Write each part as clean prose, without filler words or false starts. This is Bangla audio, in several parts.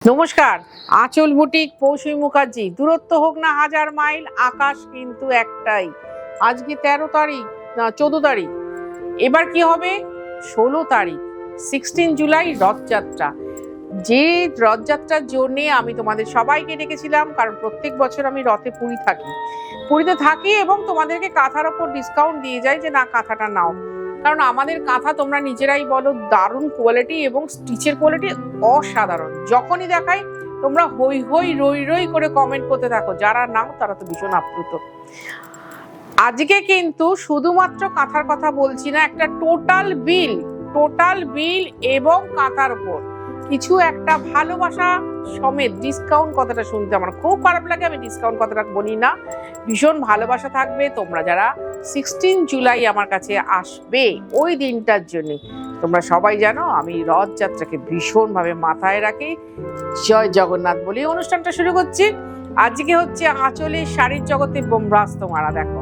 নমস্কার, আঁচল বুটিক পৌশী মুখার্জি। দূরত্ব হোক না 1000 মাইল, আকাশ কিন্তু একটাই। আজকে 13 তারিখ না 14 তারিখ, এবার কি হবে 16 তারিখ, 16 জুলাই রথযাত্রা। যে রথযাত্রার জন্য আমি তোমাদের সবাইকে ডেকেছিলাম, কারণ প্রত্যেক বছর আমি রথে পুরীতে থাকি এবং তোমাদেরকে কাঁথার ওপর ডিসকাউন্ট দিয়ে যাই যে না কাঁথাটা নাও। কারণ আমাদের কাঁথা তোমরা নিজেরাই বলো দারুণ কোয়ালিটি এবং স্টিচের কোয়ালিটি অসাধারণ। যখনই দেখাই তোমরা হই হই রই রই করে কমেন্ট করতে থাকো, যারা নাও তারা তো ভীষণ আপ্লুত। আজকে কিন্তু শুধুমাত্র কাঁথার কথা বলছি না, একটা টোটাল বিল এবং কাঁথার উপর কিছু একটা ভালোবাসা সমেত ডিসকাউন্ট কথাটা শুনতে আমার খুব খারাপ লাগে। আমি ডিসকাউন্ট কথাটা বলি না, ভীষণ ভালোবাসা থাকবে। তোমরা যারা 16 জুলাই আমার কাছে আসবে ওই দিনটার জন্য, তোমরা সবাই জানো আমি রথযাত্রাকে ভীষণভাবে মাথায় রাখি। জয় জগন্নাথ বলি অনুষ্ঠানটা শুরু করছি। আজকে হচ্ছে আঁচলের শাড়ির জগতে ব্রহ্মাস্ত্র মারা। দেখো,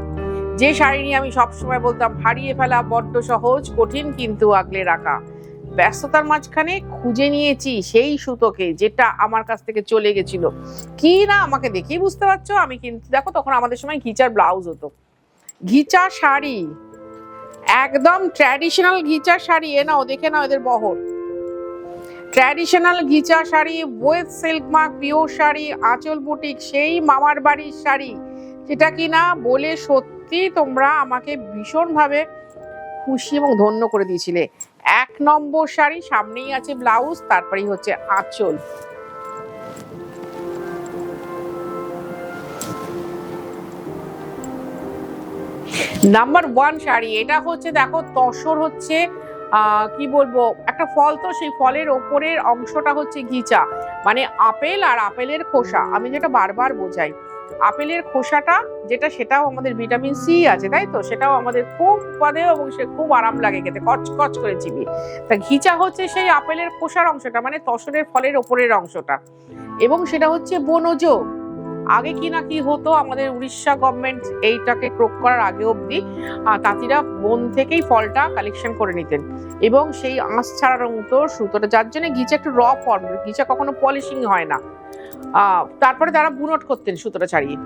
যে শাড়ি নিয়ে আমি সবসময় বলতাম হারিয়ে ফেলা বড্ড সহজ, কঠিন কিন্তু আগলে রাখা। ব্যস্ততার মাঝখানে খুঁজে নিয়েছি সেই সুতোকে যেটা আমার কাছ থেকে চলে গেছিল। কি না আমাকে দেখেই বুঝতে পারছো, আমি কিন্তু দেখো তখন আমাদের সময় ঘিচার ব্লাউজ হতো, ঘিচা শাড়ি, একদম ট্র্যাডিশনাল ঘিচা শাড়ি। নাও দেখে নাও এদের বহর, ট্র্যাডিশনাল ঘিচা শাড়ি, ওয়েথ সিল্ক মার্ক পিওর শাড়ি, আঁচল বুটিক সেই মামার বাড়ির শাড়ি, যেটা কি না বলে সত্যি তোমরা আমাকে ভীষণভাবে খুশি এবং ধন্য করে দিয়েছিলে। 1 নম্বর শাড়ি, সামনেই আছে ব্লাউজ, তারপরেই হচ্ছে আঁচল। নাম্বার 1 শাড়ি, এটা হচ্ছে দেখো তসর হচ্ছে কি বলবো একটা ফল, তো সেই ফলের ওপরের অংশটা হচ্ছে ঘিচা, মানে আপেল আর আপেলের খোসা। আমি যেটা বারবার বোঝাই, আপেলের খোসাটা যেটা সেটাও আমাদের ভিটামিন সি আছে, তাই তো সেটাও আমাদের খুব উপাদেয় এবং সে খুব আরাম লাগে খেতে, কচকচ করে চিবিয়ে। তা ঘিচা হচ্ছে সেই আপেলের খোসার অংশটা, মানে তসরের ফলের ওপরের অংশটা, এবং সেটা হচ্ছে বনজ। আগে কি না কি হতো, আমাদের উড়িষ্যা গভর্নমেন্ট এইটাকে ক্রোক করার আগে অবধি তাঁতিরা বন থেকেই ফলটা কালেকশন করে নিতেন এবং সেই আঁশ ছাড়ার মতো সুতোটা, যার জন্য ঘিচা একটু র ফর্ম, ঘিচা কখনো পলিশিং হয় না। তারপরে তারা বুনট করতেন সুতোটা ছাড়িয়ে,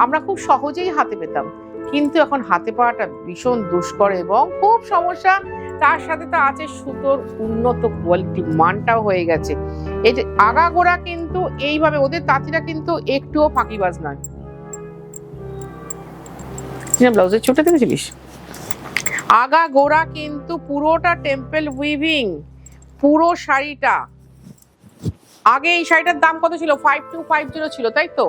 আমরা খুব সহজেই হাতে পেতাম। কিন্তু এখন হাতে পাওয়াটা ভীষণ দুষ্কর এবং খুব সমস্যা। তার সাথে তো আছে সুতোর উন্নত কোয়ালিটি, মানটাও হয়ে গেছে। এই যে আগাগোড়া কিন্তু এইভাবে ওদের তাঁতিরা কিন্তু একটুও ফাঁকিবাজ নয়। ব্লাউজের ছোটে দেখেছিলিস, আগাগোড়া কিন্তু পুরোটা টেম্পল উইভিং, পুরো শাড়িটা। আগে এই শাড়িটার দাম কত ছিল? 5250 ছিল, তাই তো?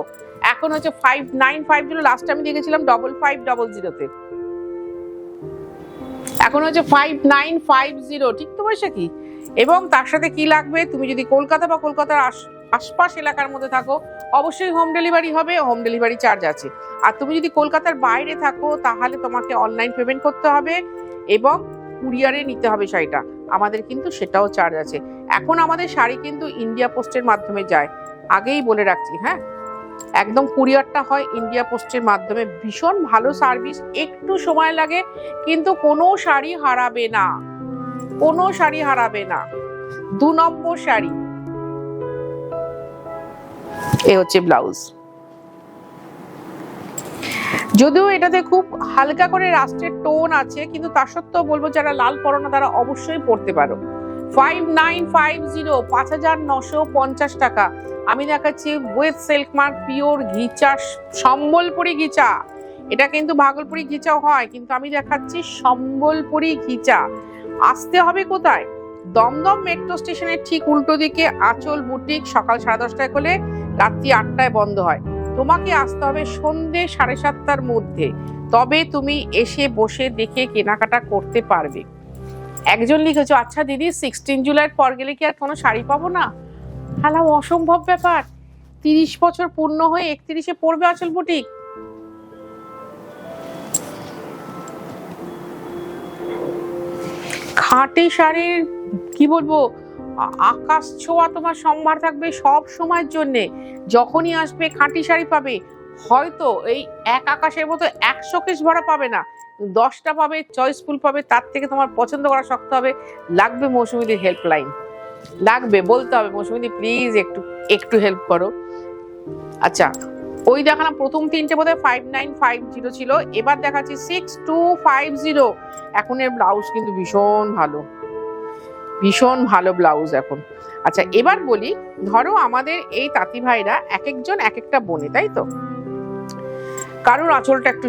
এখন হচ্ছে 5950। লাস্ট আমি দেখেছিলাম 5500-তে, এখন হচ্ছে 5950। ঠিক তো বৈশাখী। এবং তার সাথে কি লাগবে, তুমি যদি কলকাতা বা কলকাতার আশপাশ এলাকার মধ্যে থাকো অবশ্যই হোম ডেলিভারি হবে, হোম ডেলিভারি চার্জ আছে। আর তুমি যদি কলকাতার বাইরে থাকো তাহলে তোমাকে অনলাইন পেমেন্ট করতে হবে এবং কুরিয়ারে নিতে হবে শাড়িটা, আমাদের কিন্তু সেটাও চার্জ আছে। এখন আমাদের শাড়ি কিন্তু ইন্ডিয়া পোস্টের মাধ্যমে যায়, আগেই বলে রাখছি। হ্যাঁ, একদম কুরিয়ারটা হয় ইন্ডিয়া পোস্টের মাধ্যমে, ভীষণ ভালো সার্ভিস, একটু সময় লাগে কিন্তু কোনো শাড়ি হারাবে না, কোনো শাড়ি হারাবে না। 2 নম্বর শাড়ি, এ হচ্ছে ব্লাউজ। যদিও এটাতে খুব হালকা করে রাস্টের টোন আছে, কিন্তু তা সত্ত্বেও বলবো যারা লাল পরো না তারা অবশ্যই পরতে পারো। 5950, 5950 টাকা। আমি দেখাচ্ছি ওয়েথ সিল্ক মার্ক পিওর ঘিচা, সম্বলপুরি ঘিচা। এটা কিন্তু ভাগলপুরি ঘিচাও হয়, কিন্তু আমি দেখাচ্ছি সম্বলপুরি ঘিচা। আসতে হবে কোথায়? দমদম মেট্রো স্টেশনের ঠিক উল্টো দিকে আঁচল বুটিক। সকাল 10:30টায় খোলে, রাত্রি 8টায় বন্ধ হয়। তোমাকে আসতে হবে সন্ধ্যে 7:30টার মধ্যে, তবে তুমি এসে বসে দেখে কেনাকাটা করতে পারবে। একজন লিখেছো, আচ্ছা দিদি 16 জুলাইয়ের পর গেলে কি আর কোনো শাড়ি পাবো না? হালা অসম্ভব ব্যাপার। 30 বছর পূর্ণ হয়ে 31-এ পড়বে আঁচল বুটিক। খাঁটি শাড়ির কি বলবো, আকাশ ছোঁয়া তোমার সম্ভার থাকবে সব সময়ের জন্য। যখনই আসবে খাঁটি শাড়ি পাবে। হয়তো এই এক আকাশের মতো 100 কেস ভরা পাবে না, 10টা পাবে, চয়েসফুল পাবে। তার থেকে তোমার পছন্দ করা শক্ত হবে। লাগবে মৌসুমীদের হেল্পলাইন, লাগবে, বলতে হবে মৌসুমী প্লিজ একটু একটু হেল্প করো। আচ্ছা, ওই দেখালাম প্রথম তিনটে বোধহয় 5950 ছিল, এবার দেখাচ্ছি 6250। এখন এর ব্লাউজ কিন্তু ভীষণ ভালো, ভীষণ ভালো ব্লাউজ এখন। আচ্ছা এবার বলি, ধরো আমাদের এই তাঁতি ভাইরা এক একজন এক একটা বোনে, তাই তো? কারোর আঁচলটা একটু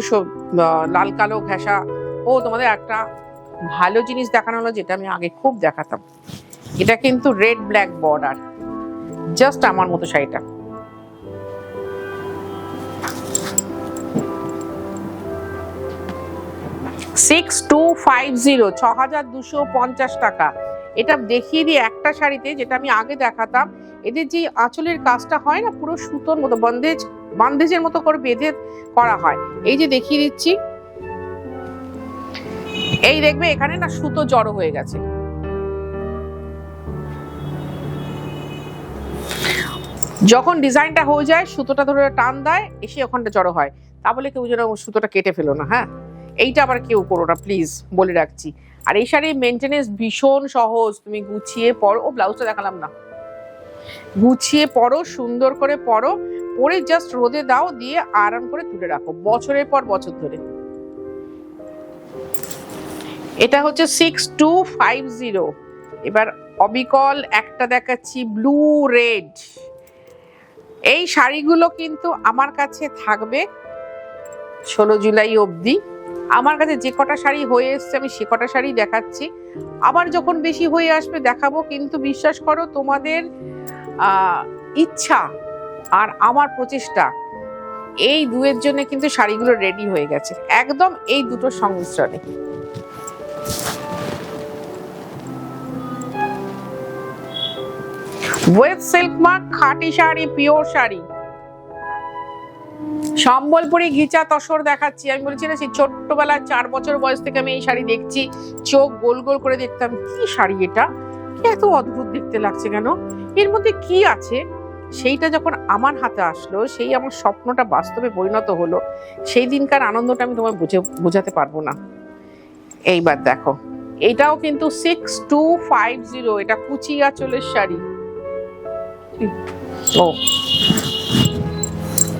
লাল কালো ঘেঁষা। ও তোমাদের একটা ভালো জিনিস দেখানো হলো, যেটা আমি আগে খুব দেখাতাম। এটা কিন্তু রেড ব্ল্যাক বর্ডার, জাস্ট আমার মতো শাড়িটা। $6250, 6250 টাকা। এটা দেখিয়ে দিই একটা শাড়িতে, যেটা আমি আগে দেখাতাম। এদের যে আঁচলের কাজটা হয় না, পুরো সুতোর মতো বান্দেজের মতো করে বেঁধে করা হয়। এই যে দেখিয়ে দিচ্ছি, এই দেখবে এখানে না সুতো জড়ো হয়ে গেছে। যখন ডিজাইনটা হয়ে যায়, সুতোটা ধরে টান দেয়, এসে ওখানটা জড়ো হয়। তা বলে কেউ যেন সুতোটা কেটে ফেলো না, হ্যাঁ? এইটা আবার কেউ করো না প্লিজ, বলে রাখছি। আর এই শাড়ির মেনটেনেন্স ভীষণ সহজ, তুমি গুছিয়ে পরো। ও ব্লাউজটা দেখালাম না। গুছিয়ে পরো, সুন্দর করে পরো, পরে জাস্ট রোদে দাও, দিয়ে আরাম করে তুলে রাখো বছরের পর বছর ধরে। এটা হচ্ছে 6250। এবার অবিকল একটা দেখাচ্ছি, ব্লু রেড। এই শাড়িগুলো কিন্তু আমার কাছে থাকবে 16 জুলাই অবধি। আমার কাছে যে কটা শাড়ি হয়ে এসছে আমি সে কটা শাড়ি দেখাচ্ছি। আবার যখন বেশি হয়ে আসবে দেখাবো, কিন্তু বিশ্বাস করো তোমাদের ইচ্ছা আর আমার প্রচেষ্টা, এই দুয়ের জন্য কিন্তু শাড়িগুলো রেডি হয়ে গেছে, একদম এই দুটোর সংমিশ্রণে। ওয়েব সিল্ক মার্ক খাঁটি শাড়ি, পিওর শাড়ি, সম্বলপুরি ঘিচা তসর দেখাচ্ছি। আমি বলেছি না, সেই ছোট্টবেলায় 4 বছর বয়স থেকে আমি এই শাড়ি দেখছি, চোখ গোল গোল করে দেখতাম, কি শাড়ি এটা, এত অদ্ভুত দেখতে লাগছে কেন, এর মধ্যে কি আছে। সেইটা যখন আমার হাতে আসলো, সেই আমার স্বপ্নটা বাস্তবে পরিণত হলো, সেই দিনকার আনন্দটা আমি তোমায় বোঝাতে পারবো না। এইবার দেখো, এটাও কিন্তু 6250। এটা কুচি আঁচলের শাড়ি। ও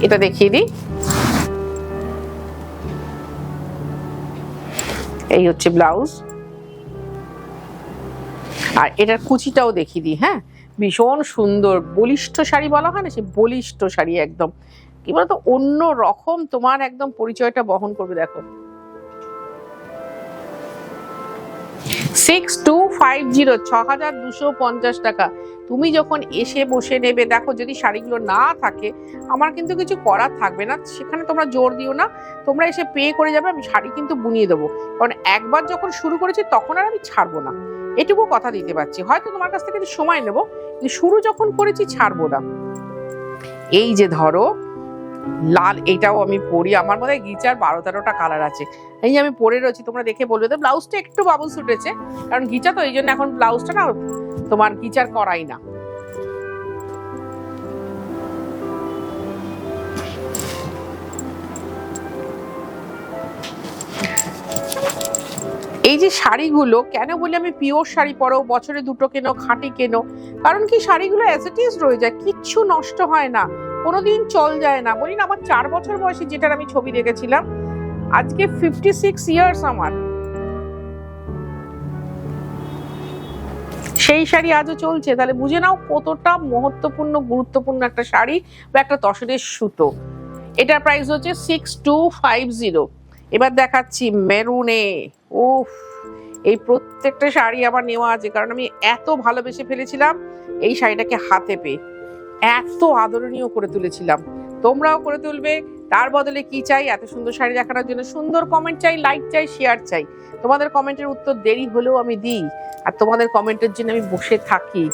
এটা দেখিয়ে দিই, এই হচ্ছে ব্লাউজ, আর এটার কুচিটাও দেখিয়ে দিই। হ্যাঁ, ভীষণ সুন্দর বলিষ্ঠ শাড়ি বলা হয় না, সে বলিষ্ঠ শাড়ি একদম, কি বলতো, অন্য রকম তোমার একদম পরিচয়টা বহন করবে। দেখো 6250, 6250 টাকা। তুমি যখন এসে বসে নেবে, দেখো যদি শাড়িগুলো না থাকে আমার কিন্তু কিছু করার থাকবে না, সেখানে তোমরা জোর দিও না, তোমরা এসে পে করে যাবে, আমি শাড়ি কিন্তু বুনিয়ে দেবো। কারণ একবার যখন শুরু করেছি তখন আর আমি ছাড়বো না, এটুকু কথা দিতে পারছি। হয়তো তোমার কাছ থেকে সময় নেবো, কিন্তু শুরু যখন করেছি ছাড়বো না। এই যে ধরো লাল, এটাও আমি পরি, আমার মধ্যে গিচার 12-13টা কালার আছে। এই যে আমি পরে রয়েছি, তোমরা দেখে বলবে। তো ব্লাউজটা একটু বাবুলস উঠেছে, কারণ গিচা তো, এই জন্য এখন ব্লাউজটা না তোমার গিচার করাই না। এই যে শাড়িগুলো কেন বলি আমি পিওর শাড়ি পরো, বছরে 2টো কেনো, খাঁটি কেনো, কারণ কি শাড়িগুলো অ্যাজ ইট ইজ রয়ে যায়, কিচ্ছু নষ্ট হয় না, কোনোদিন চল যায় না। বলি না, আমার 4 বছর বয়সে যেটার আমি ছবি দেখেছিলাম, আজকে 56 ইয়ার্স আমার, সেই শাড়ি আজও চলছে। তাহলে বুঝে নাও কতটা মহত্বপূর্ণ, গুরুত্বপূর্ণ একটা শাড়ি বা একটা তসরের সুতো। এটার প্রাইস হচ্ছে 6250। এবার দেখাচ্ছি মেরুনে। উফ, এই প্রত্যেকটা শাড়ি আমার নেওয়া আছে, কারণ আমি এত ভালোবেসে ফেলেছিলাম এই শাড়িটাকে হাতে পেয়ে, এত আদরণীয় করে তুলেছিলাম। তোমরাও করে তুলবে। তার বদলে কি চাই? এত সুন্দর শাড়ি দেখানোর জন্য সুন্দর কমেন্ট চাই, লাইক চাই, শেয়ার চাই। তোমাদের কমেন্টের উত্তর দেরি হলেও আমি দিই, আর তোমাদের কমেন্টের জন্য আমি বসে থাকি।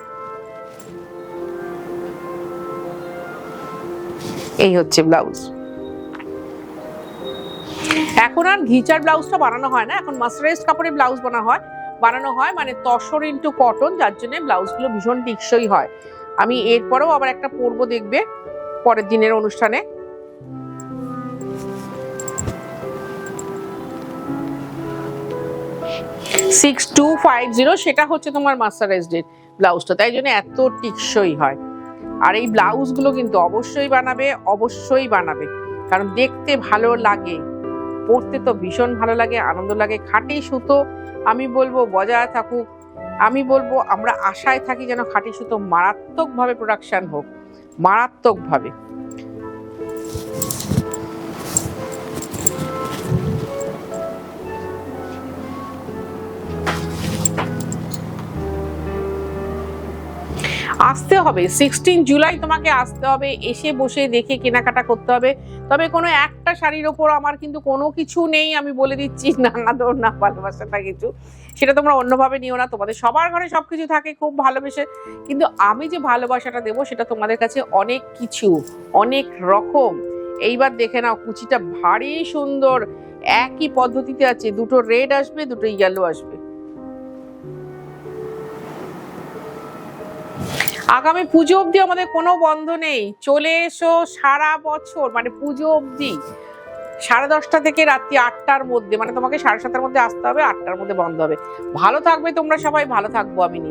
এই হচ্ছে ব্লাউজ। এখন আর ঘিচার ব্লাউজটা বানানো হয় না, এখন মার্সারাইজড কাপড়ে ব্লাউজ বানানো হয়, মানে তসর ইনটু কটন, যার জন্য ব্লাউজগুলো ভীষণ টেকসই হয়। আমি এরপরেও আবার একটা পরবো, দেখবে পরের দিনের অনুষ্ঠানে। $6250, সেটা হচ্ছে তোমার মার্সারাইজড। ব্লাউজটা, তাই জন্য এত টিকসই হয়। আর এই ব্লাউজগুলো কিন্তু অবশ্যই বানাবে, কারণ দেখতে ভালো লাগে, পরতে তো ভীষণ ভালো লাগে, আনন্দ লাগে। খাঁটি সুতো আমি বলবো বজায় থাকুক, আমি বলবো আমরা আশায় থাকি যেন খাঁটি সুতো মারাত্মকভাবে প্রোডাকশন হোক, মারাত্মকভাবে। আসতে হবে 16 জুলাই, তোমাকে আসতে হবে, এসে বসে দেখে কেনাকাটা করতে হবে। তবে কোনো একটা শাড়ির ওপর আমার কিন্তু কোনো কিছু নেই, আমি বলে দিচ্ছি, না আদর না ভালোবাসা না কিছু, সেটা তোমরা অন্যভাবে নিও না। তোমাদের সবার ঘরে সবকিছু থাকে খুব ভালোবেসে, কিন্তু আমি যে ভালোবাসাটা দেবো সেটা তোমাদের কাছে অনেক কিছু, অনেক রকম। এইবার দেখে নাও, কুচিটা ভারী সুন্দর, একই পদ্ধতিতে আছে, দুটো রেড আসবে, দুটো ইয়েলো আসবে। আগামী পুজো অবধি আমাদের কোনো বন্ধ নেই, চলে এসো সারা বছর, মানে পুজো অবধি 10:30 থেকে রাত্রি 8টার মধ্যে, মানে তোমাকে 7:30টার মধ্যে আসতে হবে, 8টার মধ্যে বন্ধ হবে। ভালো থাকবে তোমরা সবাই, ভালো থাকবো আমি নিজে।